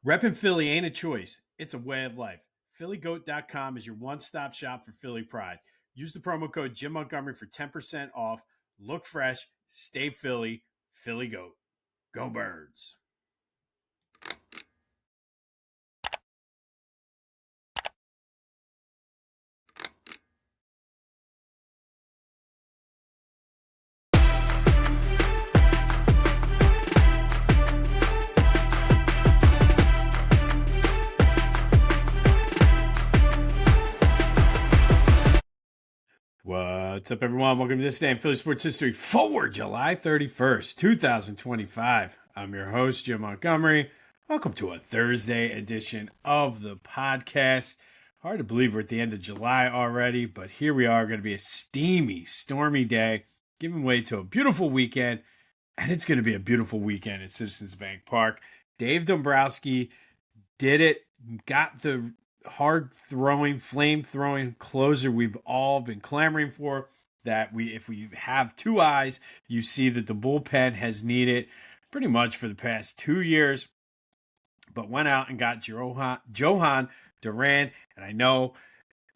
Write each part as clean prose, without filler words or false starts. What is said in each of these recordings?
Reppin' Philly ain't a choice. It's a way of life. PhillyGoat.com is your one-stop shop for Philly pride. Use the promo code Jim Montgomery for 10% off. Look fresh, stay Philly, Philly Goat. Go Birds. What's up, everyone? Welcome to this day in Philly sports history for July 31st, 2025. I'm your host, Jim Montgomery. Welcome to a Thursday edition of the podcast. Hard to believe we're at the end of July already, but here we are, going to be a steamy, stormy day, giving way to a beautiful weekend, and it's going to be a beautiful weekend at Citizens Bank Park. Dave Dombrowski did it, got the hard-throwing, flame-throwing closer we've all been clamoring for. That if we have two eyes, you see that the bullpen has needed pretty much for the past 2 years, but went out and got Jhohan Duran. And I know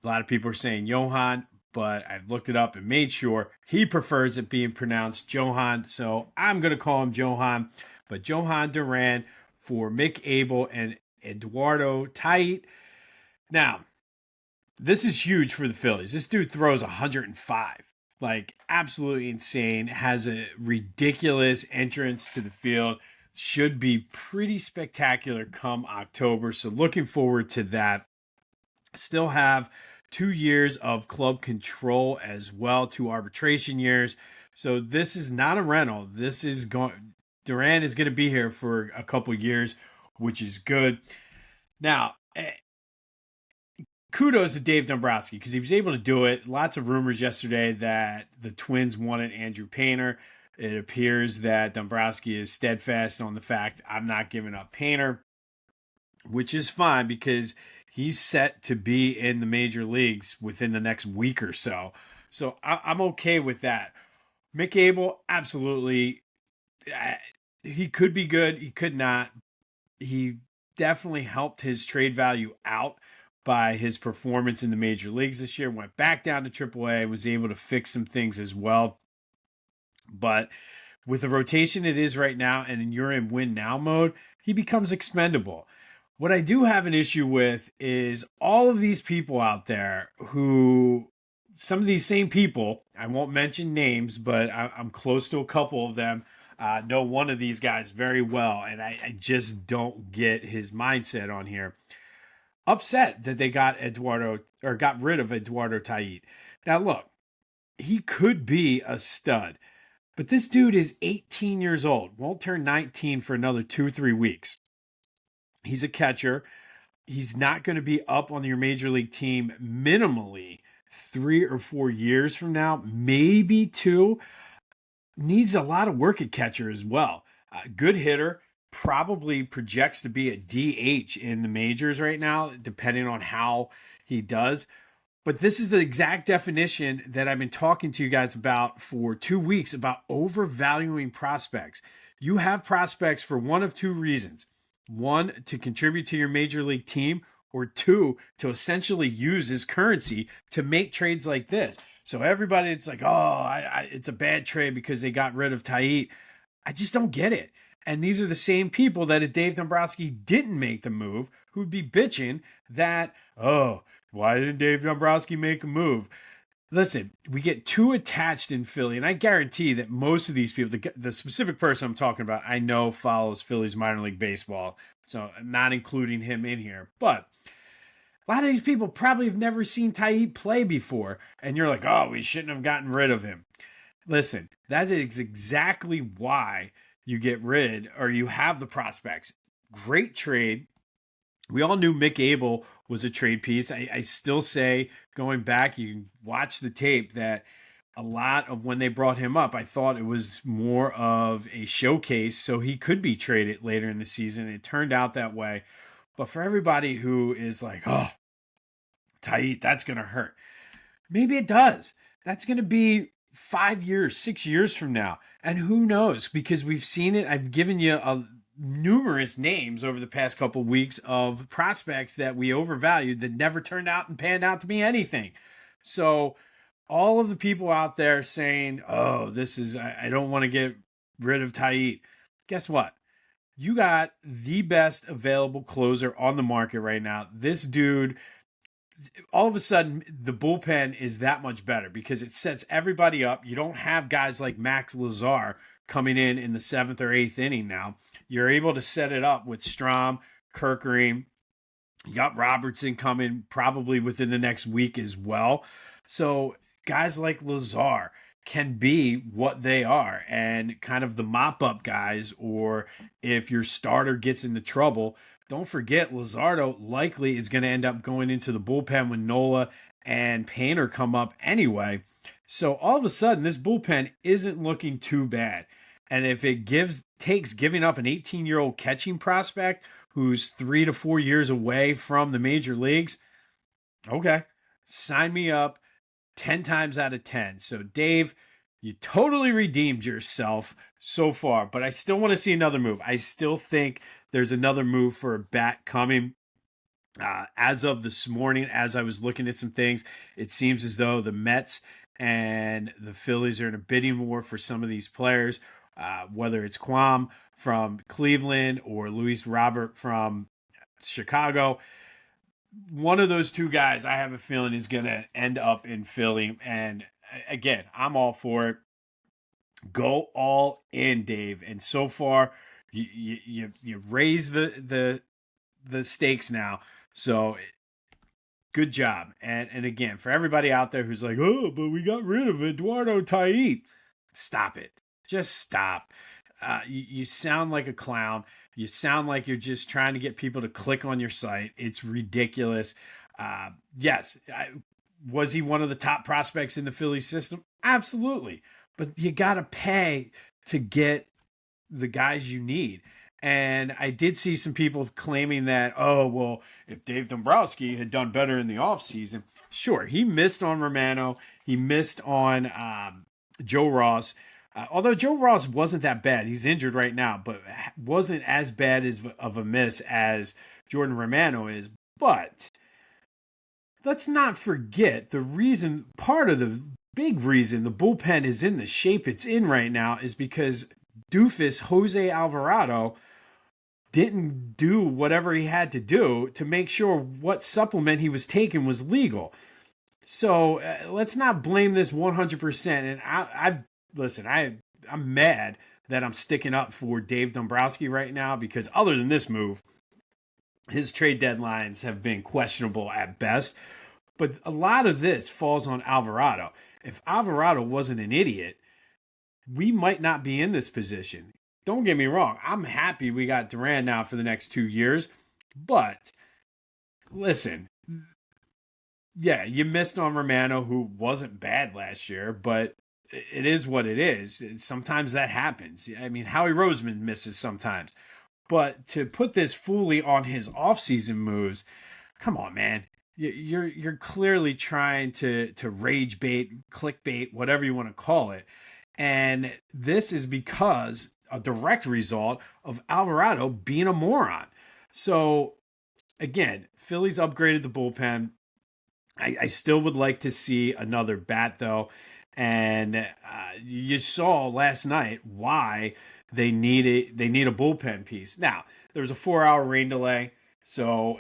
a lot of people are saying Jhohan, but I've looked it up and made sure he prefers it being pronounced Jhohan, so I'm going to call him Jhohan. But Jhohan Duran for Mick, Abel, and Eduardo, Tait. Now, this is huge for the Phillies. This dude throws 105. Like, absolutely insane. Has a ridiculous entrance to the field. Should be pretty spectacular come October. So looking forward to that. Still have 2 years of club control as well, 2 arbitration years. So this is not a rental. This is Duran is going to be here for a couple years, which is good. Now, kudos to Dave Dombrowski because he was able to do it. Lots of rumors yesterday that the Twins wanted Andrew Painter. It appears that Dombrowski is steadfast on the fact I'm not giving up Painter, which is fine because he's set to be in the major leagues within the next week or so. So I'm okay with that. Mick Abel, absolutely. He could be good. He could not. He definitely helped his trade value out by his performance in the major leagues this year. Went back down to AAA, was able to fix some things as well. But with the rotation it is right now, and you're in win now mode, he becomes expendable. What I do have an issue with is all of these people out there who, some of these same people, I won't mention names, but I'm close to a couple of them, know one of these guys very well, and I just don't get his mindset on here. Upset that they got rid of Eduardo Tait. Now look, he could be a stud, but this dude is 18 years old, won't turn 19 for another 2-3 weeks. He's a catcher. He's not going to be up on your major league team minimally 3 or 4 years from now, maybe 2. Needs a lot of work at catcher as well. Good hitter. Probably projects to be a DH in the majors right now, depending on how he does. But this is the exact definition that I've been talking to you guys about for 2 weeks about overvaluing prospects. You have prospects for one of 2 reasons. 1, to contribute to your major league team, or 2, to essentially use as currency to make trades like this. So everybody, it's like, it's a bad trade because they got rid of Tait. I just don't get it. And these are the same people that if Dave Dombrowski didn't make the move, who'd be bitching that, why didn't Dave Dombrowski make a move? Listen, we get too attached in Philly, and I guarantee that most of these people, the specific person I'm talking about, I know follows Phillies minor league baseball, so I'm not including him in here. But a lot of these people probably have never seen Tait play before, and you're like, we shouldn't have gotten rid of him. Listen, that is exactly why you get rid, or you have the prospects. Great trade. We all knew Mick Abel was a trade piece. I still say, going back, you can watch the tape, that a lot of when they brought him up, I thought it was more of a showcase so he could be traded later in the season. It turned out that way. But for everybody who is like, Tait, that's going to hurt. Maybe it does. That's going to be 5 years, 6 years from now. And who knows? Because we've seen it. I've given you numerous names over the past couple weeks of prospects that we overvalued that never turned out and panned out to be anything. So all of the people out there saying, oh, I don't want to get rid of Tait. Guess what? You got the best available closer on the market right now. This dude, all of a sudden, the bullpen is that much better because it sets everybody up. You don't have guys like Max Lazar coming in the 7th or 8th inning now. You're able to set it up with Strom, Kerkering. You got Robertson coming probably within the next week as well. So guys like Lazar can be what they are and kind of the mop-up guys, or if your starter gets into trouble, don't forget Luzardo likely is going to end up going into the bullpen when Nola and Painter come up anyway. So all of a sudden, this bullpen isn't looking too bad. And if it takes giving up an 18-year-old catching prospect who's 3 to 4 years away from the major leagues, okay, sign me up 10 times out of 10. So, Dave, you totally redeemed yourself so far, but I still want to see another move. I still think there's another move for a bat coming. As of this morning, as I was looking at some things, it seems as though the Mets and the Phillies are in a bidding war for some of these players. Whether it's Quam from Cleveland or Luis Robert from Chicago. One of those two guys, I have a feeling, is going to end up in Philly. And again, I'm all for it. Go all in, Dave. And so far, you raise the stakes now. So good job. And again, for everybody out there who's like, oh, but we got rid of Eduardo Tait. Stop it. Just stop. You sound like a clown. You sound like you're just trying to get people to click on your site. It's ridiculous. Yes. Was he one of the top prospects in the Phillies system? Absolutely. But you got to pay to get the guys you need. And I did see some people claiming that, oh, well, if Dave Dombrowski had done better in the offseason, sure, he missed on Romano. He missed on Joe Ross. Although Joe Ross wasn't that bad. He's injured right now, but wasn't as bad of a miss as Jordan Romano is. But let's not forget part of the big reason the bullpen is in the shape it's in right now is because doofus Jose Alvarado didn't do whatever he had to do to make sure what supplement he was taking was legal. So let's not blame this 100%. And I'm mad that I'm sticking up for Dave Dombrowski right now because other than this move, his trade deadlines have been questionable at best. But a lot of this falls on Alvarado. If Alvarado wasn't an idiot, we might not be in this position. Don't get me wrong. I'm happy we got Duran now for the next 2 years. But listen, yeah, you missed on Romano, who wasn't bad last year, but it is what it is. Sometimes that happens. I mean, Howie Roseman misses sometimes. But to put this fully on his offseason moves, come on, man. You're clearly trying to rage bait, clickbait, whatever you want to call it. And this is because a direct result of Alvarado being a moron. So, again, Phillies upgraded the bullpen. I still would like to see another bat, though. And you saw last night why they need a bullpen piece. Now, there was a 4-hour rain delay, so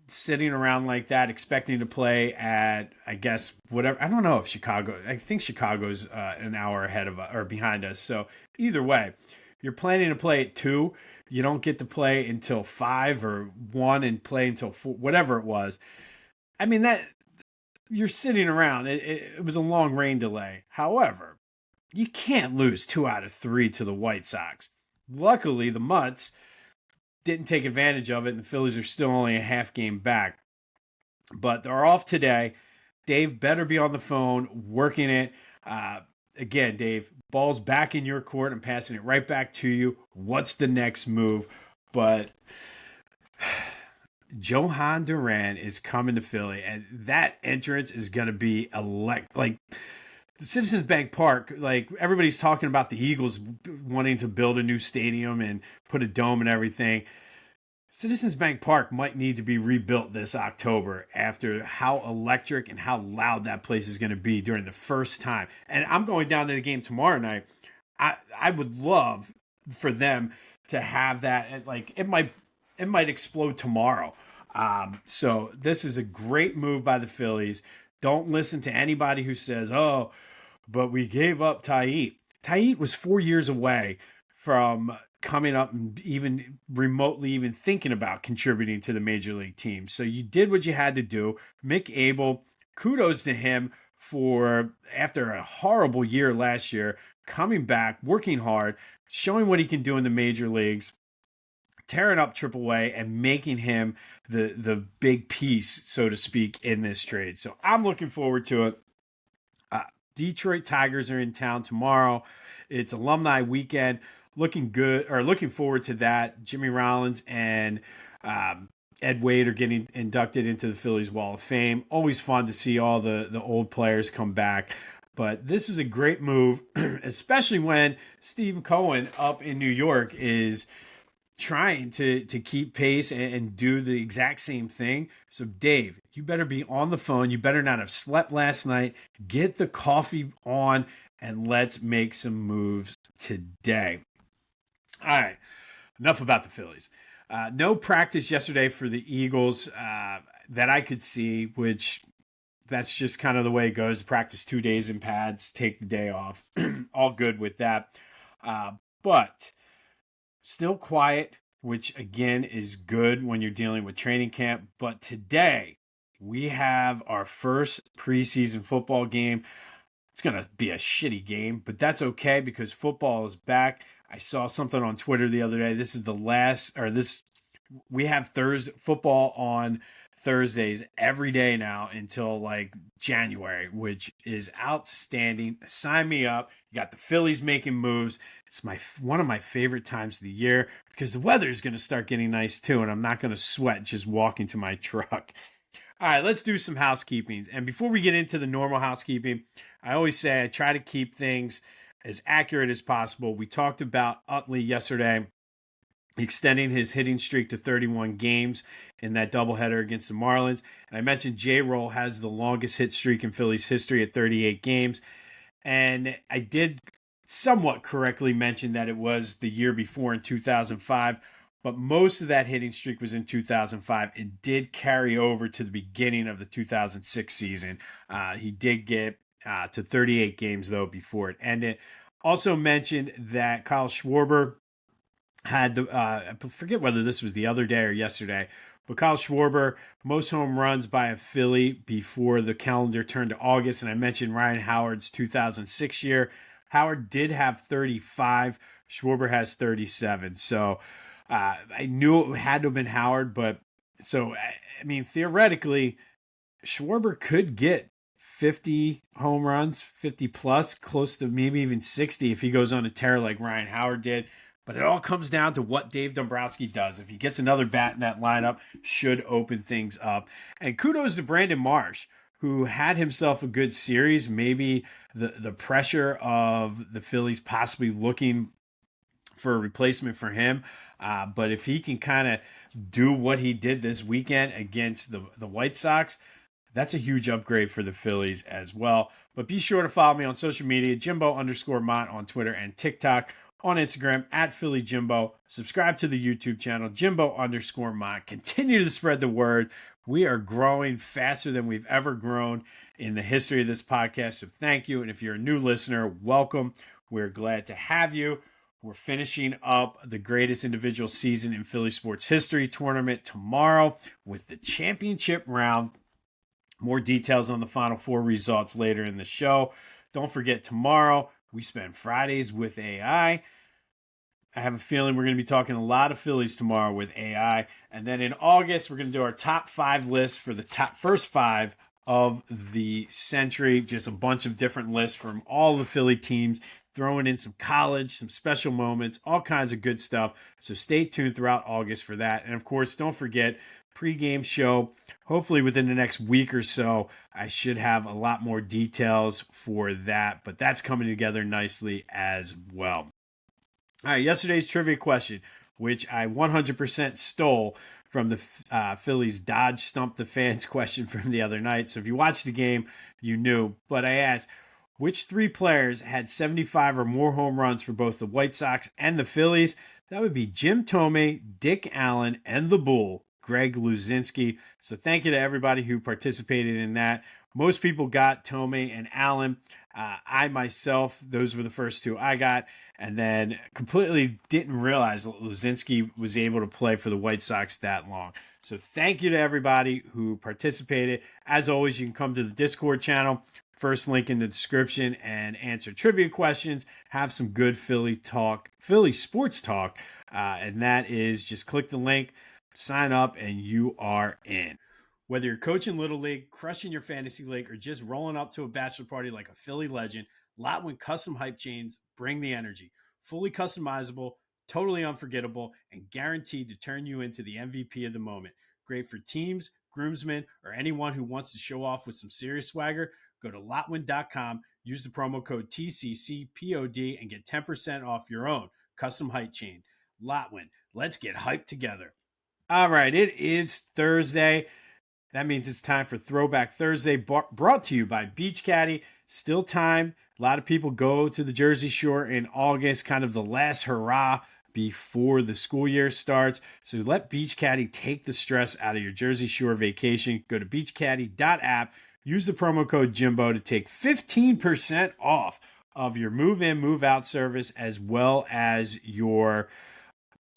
sitting around like that, expecting to play at, I guess, whatever. I don't know if I think Chicago's an hour ahead of or behind us. So either way, you're planning to play at 2. You don't get to play until 5 or 1 and play until 4, whatever it was. I mean, that you're sitting around. It was a long rain delay. However, you can't lose 2 out of 3 to the White Sox. Luckily, the Mutts didn't take advantage of it, and the Phillies are still only a half game back. But they're off today. Dave better be on the phone working it. Again, Dave, ball's back in your court. I'm passing it right back to you. What's the next move? But Jhohan Duran is coming to Philly, and that entrance is going to be the Citizens Bank Park, like everybody's talking about the Eagles wanting to build a new stadium and put a dome and everything. Citizens Bank Park might need to be rebuilt this October after how electric and how loud that place is going to be during the first time. And I'm going down to the game tomorrow night. I would love for them to have that. Like it might explode tomorrow. So this is a great move by the Phillies. Don't listen to anybody who says, "Oh, but we gave up Tait." Tait was 4 years away from coming up and even remotely even thinking about contributing to the major league team. So you did what you had to do. Mick Abel, kudos to him for, after a horrible year last year, coming back, working hard, showing what he can do in the major leagues, tearing up AAA and making him the big piece, so to speak, in this trade. So I'm looking forward to it. Detroit Tigers are in town tomorrow. It's alumni weekend. Looking forward to that. Jimmy Rollins and Ed Wade are getting inducted into the Phillies Wall of Fame. Always fun to see all the old players come back. But this is a great move, especially when Steve Cohen up in New York is trying to keep pace and do the exact same thing. So Dave, you better be on the phone. You better not have slept last night. Get the coffee on and let's make some moves today. All right, enough about the Phillies. No practice yesterday for the Eagles that I could see, which that's just kind of the way it goes. Practice 2 days in pads, take the day off. All good with that. But still quiet, which again is good when you're dealing with training camp. But today we have our first preseason football game. It's going to be a shitty game, but that's okay because football is back. I saw something on Twitter the other day. We have football on Thursdays every day now until like January, which is outstanding. Sign me up. You got the Phillies making moves. It's one of my favorite times of the year because the weather is going to start getting nice too, and I'm not going to sweat just walking to my truck. All right, let's do some housekeeping. And before we get into the normal housekeeping, I always say I try to keep things as accurate as possible. We talked about Utley yesterday extending his hitting streak to 31 games in that doubleheader against the Marlins. And I mentioned J-Roll has the longest hit streak in Phillies history at 38 games. And I did somewhat correctly mention that it was the year before in 2005. But most of that hitting streak was in 2005. It did carry over to the beginning of the 2006 season. He did get to 38 games, though, before it ended. Also mentioned that Kyle Schwarber had I forget whether this was the other day or yesterday, but Kyle Schwarber, most home runs by a Philly before the calendar turned to August. And I mentioned Ryan Howard's 2006 year. Howard did have 35. Schwarber has 37. So I knew it had to have been Howard, but so, I mean, theoretically, Schwarber could get 50 home runs, 50 plus, close to maybe even 60 if he goes on a tear like Ryan Howard did. But it all comes down to what Dave Dombrowski does. If he gets another bat in that lineup, should open things up. And kudos to Brandon Marsh, who had himself a good series. Maybe the pressure of the Phillies possibly looking for a replacement for him. But if he can kind of do what he did this weekend against the White Sox, that's a huge upgrade for the Phillies as well. But be sure to follow me on social media, Jimbo_Mott on Twitter and TikTok. On Instagram at Philly Jimbo. Subscribe to the YouTube channel, Jimbo_Mott. Continue to spread the word. We are growing faster than we've ever grown in the history of this podcast. So thank you. And if you're a new listener, welcome. We're glad to have you. We're finishing up the greatest individual season in Philly sports history tournament tomorrow with the championship round. More details on the Final Four results later in the show. Don't forget, tomorrow we spend Fridays with AI. I have a feeling we're going to be talking a lot of Phillies tomorrow with AI. And then in August, we're going to do our top 5 lists for the first 5 of the century. Just a bunch of different lists from all the Philly teams throwing in some college, some special moments, all kinds of good stuff. So stay tuned throughout August for that. And of course, don't forget, pregame show. Hopefully within the next week or so, I should have a lot more details for that, but that's coming together nicely as well. All right, yesterday's trivia question, which I 100% stole from the Phillies Dodge Stump the Fans question from the other night. So if you watched the game, you knew. But I asked, which three players had 75 or more home runs for both the White Sox and the Phillies? That would be Jim Thome, Dick Allen, and the Bull, Greg Luzinski. So thank you to everybody who participated in that. Most people got Thome and Allen. I myself, those were the first two I got, and then completely didn't realize that Luzinski was able to play for the White Sox that long. So thank you to everybody who participated. As always, you can come to the Discord channel, first link in the description, and answer trivia questions, have some good Philly talk, Philly sports talk, and that is just click the link, sign up, and you are in. Whether you're coaching Little League, crushing your fantasy league, or just rolling up to a bachelor party like a Philly legend, Lotwin Custom Hype Chains bring the energy. Fully customizable, totally unforgettable, and guaranteed to turn you into the MVP of the moment. Great for teams, groomsmen, or anyone who wants to show off with some serious swagger. Go to Lotwin.com, use the promo code TCCPOD, and get 10% off your own custom hype chain. Lotwin, let's get hyped together. All right, it is Thursday. That means it's time for Throwback Thursday, brought to you by Beach Caddy. Still time. A lot of people go to the Jersey Shore in August, kind of the last hurrah before the school year starts. So let Beach Caddy take the stress out of your Jersey Shore vacation. Go to beachcaddy.app. Use the promo code Jimbo to take 15% off of your move-in, move-out service, as well as your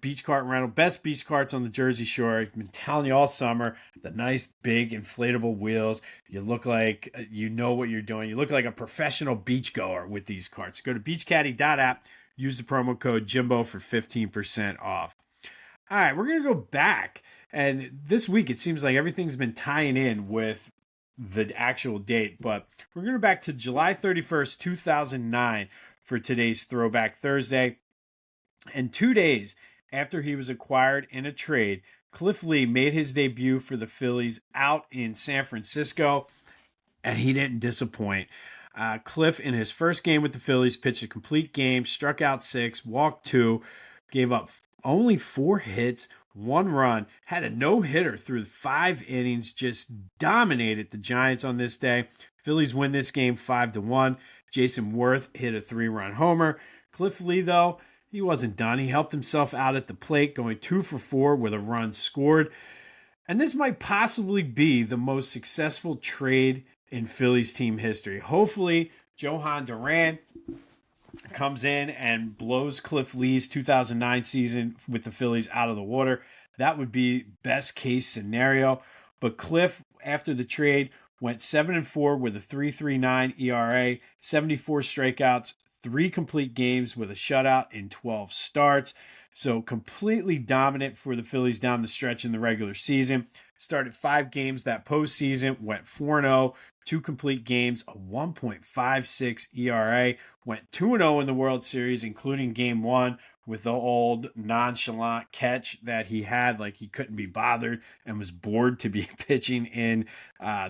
beach cart rental. Best beach carts on the Jersey Shore. I've been telling you all summer, the nice big inflatable wheels. You look like you know what you're doing. You look like a professional beach goer with these carts. Go to beachcaddy.app, use the promo code Jimbo for 15% off. All right, we're going to go back. And this week, it seems like everything's been tying in with the actual date, but we're going to go back to July 31st, 2009 for today's Throwback Thursday. And 2 days after he was acquired in a trade, Cliff Lee made his debut for the Phillies out in San Francisco, and he didn't disappoint. Cliff, in his first game with the Phillies, pitched a complete game, struck out 6, walked 2, gave up only 4 hits, 1 run, had a no-hitter through 5 innings, just dominated the Giants on this day. Phillies win this game 5-1. Jason Worth hit a 3-run homer. Cliff Lee, though, he wasn't done. He helped himself out at the plate, going 2 for 4 with a run scored. And this might possibly be the most successful trade in Phillies team history. Hopefully, Jhohan Duran comes in and blows Cliff Lee's 2009 season with the Phillies out of the water. That would be best case scenario. But Cliff, after the trade, went 7-4 with a 3.39 ERA, 74 strikeouts, 3 complete games with a shutout in 12 starts. So completely dominant for the Phillies down the stretch in the regular season. Started 5 games that postseason, went 4-0, 2 complete games, a 1.56 ERA, went 2-0 in the World Series, including Game 1 with the old nonchalant catch that he had, like he couldn't be bothered and was bored to be pitching in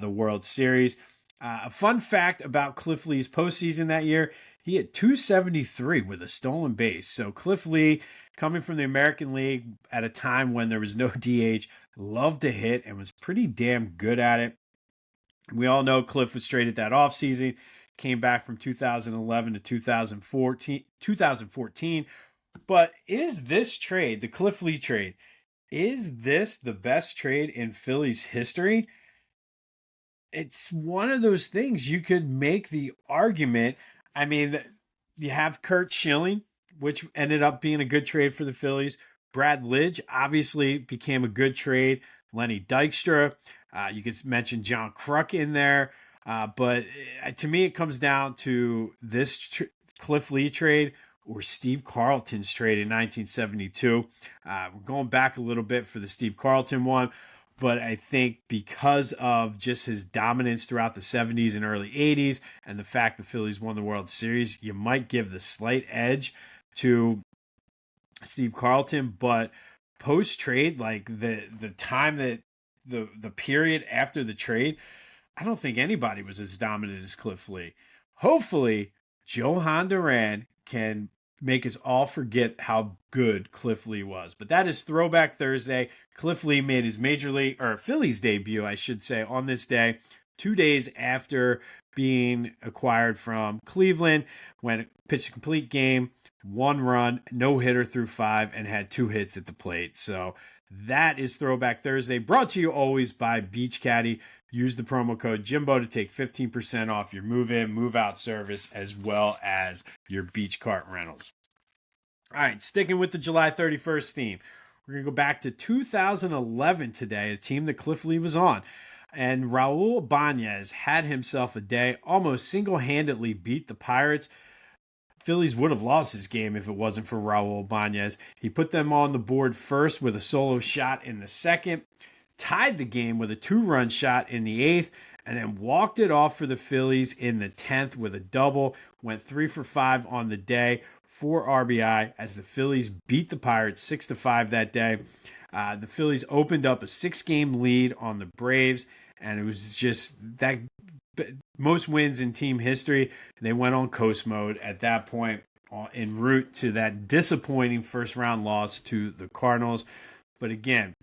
the World Series. A fun fact about Cliff Lee's postseason that year, he hit 273 with a stolen base. So Cliff Lee, coming from the American League at a time when there was no DH, loved to hit and was pretty damn good at it. We all know Cliff was traded that offseason, came back from 2011 to 2014. But is this trade, the Cliff Lee trade, is this the best trade in Phillies history? It's one of those things you could make the argument. I mean, you have Curt Schilling, which ended up being a good trade for the Phillies. Brad Lidge obviously became a good trade. Lenny Dykstra. You could mention John Kruk in there. But to me, it comes down to this Cliff Lee trade or Steve Carlton's trade in 1972. We're going back a little bit for the Steve Carlton one. But I think because of just his dominance throughout the 70s and early 80s and the fact the Phillies won the World Series, you might give the slight edge to Steve Carlton. But post-trade, like the time that the period after the trade, I don't think anybody was as dominant as Cliff Lee. Hopefully, Jhohan Duran can make us all forget how good Cliff Lee was. But that is Throwback Thursday. Cliff Lee made his Phillies debut, I should say, on this day, 2 days after being acquired from Cleveland, when pitched a complete game, 1 run, no hitter through 5, and had 2 hits at the plate. So that is Throwback Thursday, brought to you always by Beach Caddy. Use the promo code Jimbo to take 15% off your move-in, move-out service, as well as your beach cart rentals. All right, sticking with the July 31st theme, we're going to go back to 2011 today, a team that Cliff Lee was on. And Raul Ibanez had himself a day, almost single-handedly beat the Pirates. Phillies would have lost this game if it wasn't for Raul Ibanez. He put them on the board first with a solo shot in the second, tied the game with a 2-run shot in the 8th, and then walked it off for the Phillies in the 10th with a double. Went 3 for 5 on the day, 4 RBI as the Phillies beat the Pirates 6-5 that day. The Phillies opened up a 6-game lead on the Braves, and it was just that most wins in team history. They went on coast mode at that point en route to that disappointing first-round loss to the Cardinals. But again,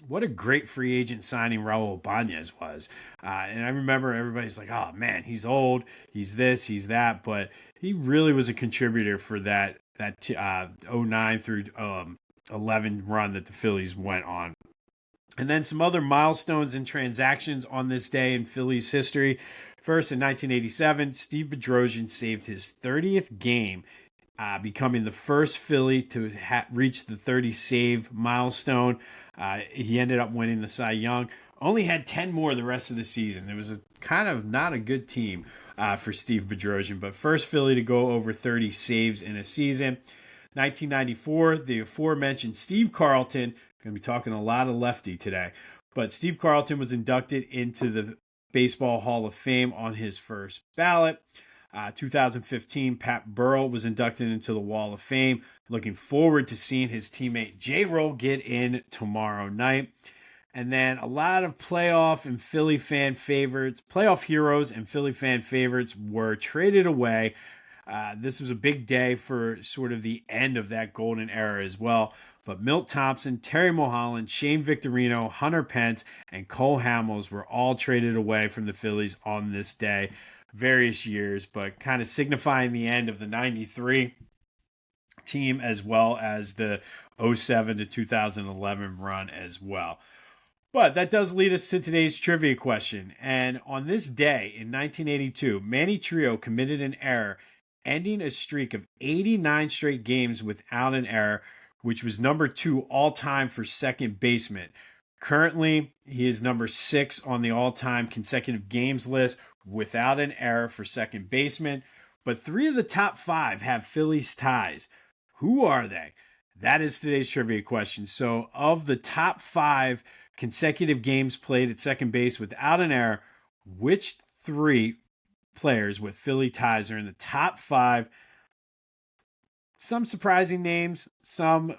what a great free agent signing Raul Ibanez was. And I remember everybody's like, oh, man, he's old, he's this, he's that. But he really was a contributor for that 09 through 11 run that the Phillies went on. And then some other milestones and transactions on this day in Phillies history. First, in 1987, Steve Bedrosian saved his 30th game, becoming the first Philly to reach the 30-save milestone. He ended up winning the Cy Young. Only had 10 more the rest of the season. It was a kind of not a good team for Steve Bedrosian, but first Philly to go over 30 saves in a season. 1994, the aforementioned Steve Carlton. Going to be talking a lot of lefty today, but Steve Carlton was inducted into the Baseball Hall of Fame on his first ballot. 2015, Pat Burrell was inducted into the Wall of Fame. Looking forward to seeing his teammate J-Roll get in tomorrow night. And then a lot of playoff and Philly fan favorites, playoff heroes and Philly fan favorites were traded away. This was a big day for sort of the end of that golden era as well. But Milt Thompson, Terry Mulholland, Shane Victorino, Hunter Pence, and Cole Hamels were all traded away from the Phillies on this day. Various years, but kind of signifying the end of the 93 team as well as the 07 to 2011 run as well. But that does lead us to today's trivia question. And on this day in 1982, Manny Trio committed an error, ending a streak of 89 straight games without an error, which was number 2 all-time for second baseman. Currently, he is number 6 on the all-time consecutive games list without an error for second baseman. But 3 of the top 5 have Phillies ties. Who are they? That is today's trivia question. So, of the top 5 consecutive games played at second base without an error, which 3 players with Philly ties are in the top 5? Some surprising names, a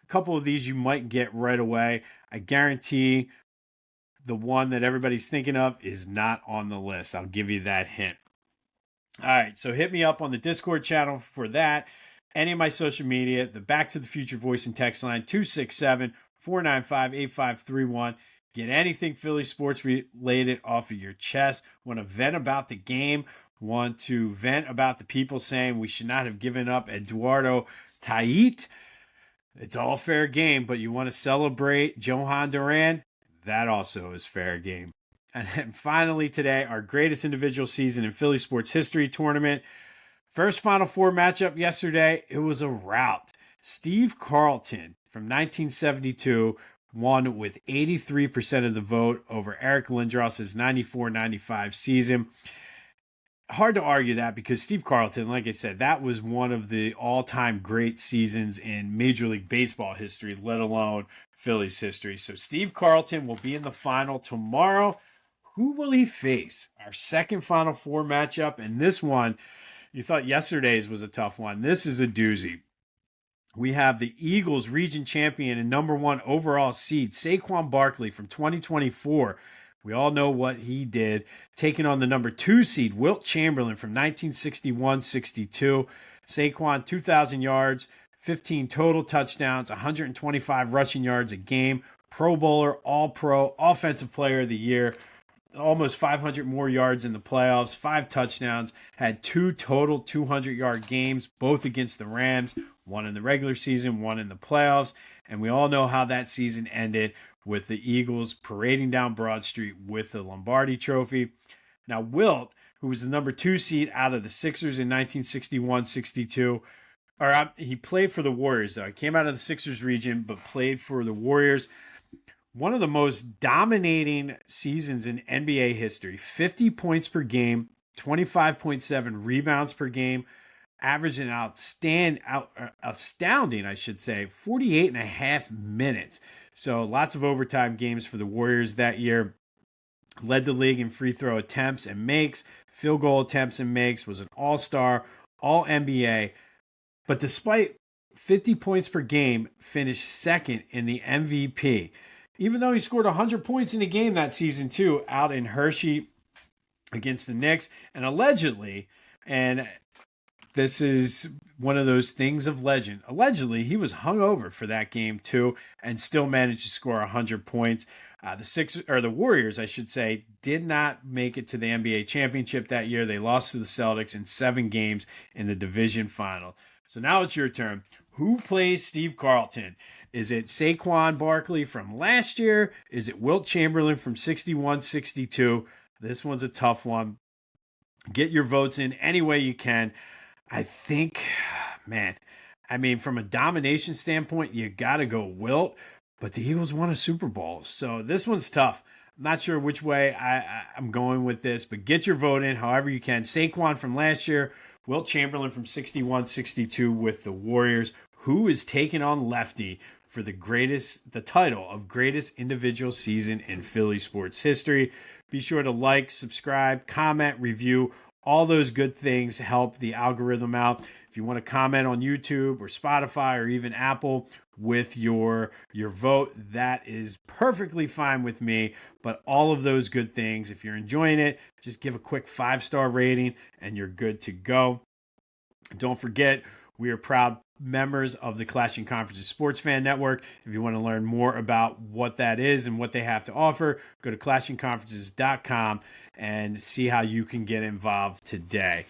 couple of these you might get right away. I guarantee the one that everybody's thinking of is not on the list. I'll give you that hint. All right, so hit me up on the Discord channel for that. Any of my social media, the Back to the Future voice and text line, 267-495-8531. Get anything Philly sports related off of your chest. Want to vent about the game. Want to vent about the people saying we should not have given up Eduardo Tait. It's all fair game, but you want to celebrate Jhohan Duran? That also is fair game. And then finally today, our greatest individual season in Philly sports history tournament. First Final Four matchup yesterday, it was a rout. Steve Carlton from 1972 won with 83% of the vote over Eric Lindros's 94-95 season. hard to argue that because Steve Carlton, like I said, that was one of the all-time great seasons in Major League Baseball history, let alone Phillies history. So Steve Carlton will be in the final tomorrow. Who will he face? Our second Final Four matchup, and this one, you thought yesterday's was a tough one. This is a doozy. We have the Eagles region champion and number one overall seed, Saquon Barkley from 2024. We all know what he did, taking on the number two seed, Wilt Chamberlain from 1961-62. Saquon, 2,000 yards, 15 total touchdowns, 125 rushing yards a game, Pro Bowler, All-Pro, Offensive Player of the Year, almost 500 more yards in the playoffs, 5 touchdowns, had 2 total 200-yard games, both against the Rams, one in the regular season, one in the playoffs. And we all know how that season ended with the Eagles parading down Broad Street with the Lombardi Trophy. Now, Wilt, who was the number 2 seed out of the Sixers in 1961-62, he played for the Warriors, though. He came out of the Sixers region, but played for the Warriors. One of the most dominating seasons in NBA history. 50 points per game, 25.7 rebounds per game, averaged an astounding, I should say, 48 and a half minutes. So lots of overtime games for the Warriors that year. Led the league in free throw attempts and makes, field goal attempts and makes, was an all-star, all-NBA. But despite 50 points per game, finished second in the MVP. Even though he scored 100 points in a game that season too, out in Hershey against the Knicks. And allegedly, and this is one of those things of legend, allegedly he was hungover for that game too and still managed to score 100 points. The Warriors, I should say, did not make it to the NBA championship that year. They lost to the Celtics in 7 games in the division final. So now it's your turn. Who plays Steve Carlton? Is it Saquon Barkley from last year? Is it Wilt Chamberlain from 61-62? This one's a tough one. Get your votes in any way you can. I think, from a domination standpoint, you got to go Wilt, but the Eagles won a Super Bowl. So this one's tough. I'm not sure which way I'm going with this, but get your vote in however you can. Saquon from last year, Wilt Chamberlain from 61-62 with the Warriors. Who is taking on Lefty for the title of greatest individual season in Philly sports history? Be sure to like, subscribe, comment, review. All those good things help the algorithm out. If you want to comment on YouTube or Spotify or even Apple with your vote, that is perfectly fine with me. But all of those good things, if you're enjoying it, just give a quick 5-star rating and you're good to go. Don't forget, we are proud members of the Clashing Conferences Sports Fan Network. If you want to learn more about what that is and what they have to offer, go to clashingconferences.com and see how you can get involved today.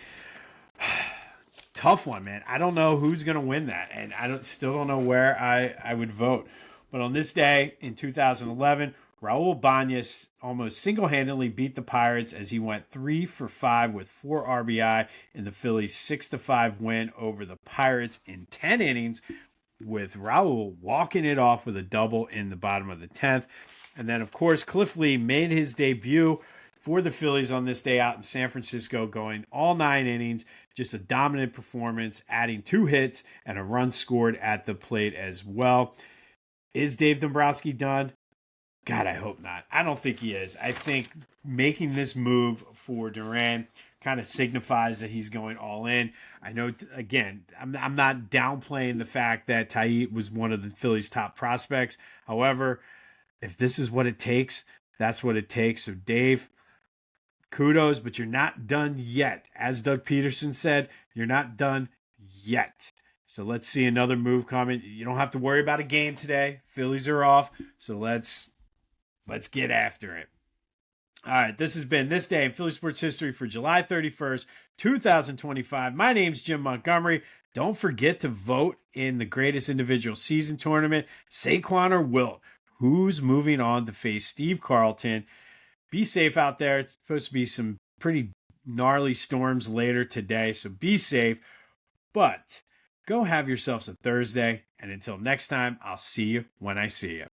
Tough one, man. I don't know who's going to win that, and still don't know where I would vote. But on this day in 2011, Raul Ibanez almost single-handedly beat the Pirates as he went 3 for 5 with 4 RBI in the Phillies' 6-5 win over the Pirates in 10 innings, with Raul walking it off with a double in the bottom of the 10th. And then, of course, Cliff Lee made his debut for the Phillies on this day out in San Francisco, going all 9 innings, just a dominant performance, adding 2 hits and a run scored at the plate as well. Is Dave Dombrowski done? God, I hope not. I don't think he is. I think making this move for Duran kind of signifies that he's going all in. I know, again, I'm not downplaying the fact that Tait was one of the Phillies' top prospects. However, if this is what it takes, that's what it takes. So, Dave, kudos, but you're not done yet. As Doug Peterson said, you're not done yet. So let's see another move coming. You don't have to worry about a game today. Phillies are off. So let's get after it. All right, this has been This Day in Philly Sports History for July 31st, 2025. My name's Jim Montgomery. Don't forget to vote in the greatest individual season tournament, Saquon or Wilt. Who's moving on to face Steve Carlton? Be safe out there. It's supposed to be some pretty gnarly storms later today, so be safe. But go have yourselves a Thursday, and until next time, I'll see you when I see you.